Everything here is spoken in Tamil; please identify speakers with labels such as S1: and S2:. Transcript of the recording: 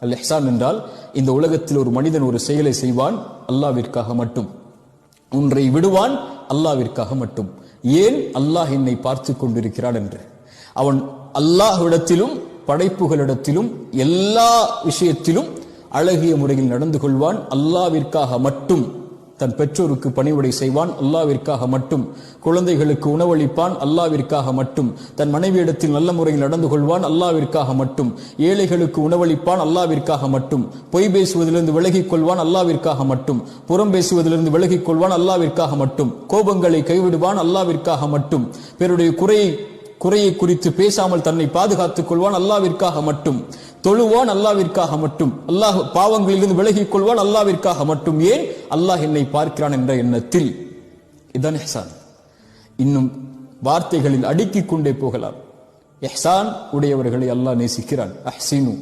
S1: அல் இஹ்சான் என்றால் இந்த உலகத்தில் ஒரு மனிதன் ஒரு செயலை செய்வான் அல்லாஹ்விற்காக மட்டும், ஒன்றை விடுவான் அல்லாஹ்விற்காக மட்டும். ஏன்? அல்லாஹ் என்னை பார்த்து கொண்டிருக்கிறான் என்று. அவன் அல்லாஹ்விடத்திலும் படைப்புகளிடத்திலும் எல்லா விஷயத்திலும் அழகிய முறையில் நடந்து கொள்வான் அல்லாஹ்விற்காக மட்டும். தன் பெற்றோருக்கு பணிவிடை செய்வான் அல்லாஹ்விற்காக மட்டும். குழந்தைகளுக்கு உணவளிப்பான் அல்லாஹ்விற்காக மட்டும். தன் மனைவியிடத்தில் நல்ல முறையில் நடந்து கொள்வான் அல்லாஹ்விற்காக மட்டும். ஏழைகளுக்கு உணவளிப்பான் அல்லாஹ்விற்காக மட்டும். பொய் பேசுவதிலிருந்து விலகிக் கொள்வான் அல்லாஹ்விற்காக மட்டும். புறம் பேசுவதிலிருந்து விலகிக் கொள்வான் அல்லாஹ்விற்காக மட்டும். கோபங்களை கைவிடுவான் அல்லாஹ்விற்காக மட்டும். பிறருடைய குறையை குறித்து பேசாமல் தன்னை பாதுகாத்துக் கொள்வான் அல்லாஹ்விற்காக மட்டும். தொழுவான் அல்லாஹ்விற்காக மட்டும். அல்லாஹ் பாவங்களிலிருந்து விலகிக் கொள்வான் அல்லாஹ்விற்காக மட்டும். ஏன்? அல்லாஹ் என்னை பார்க்கிறான் என்ற எண்ணத்தில். இதான் இஹ்சான். இன்னும் வார்த்தைகளில் அடுக்கிக் கொண்டே போகலாம். இஹ்சான் உடையவர்களை அல்லாஹ் நேசிக்கிறான். அஹ்சினு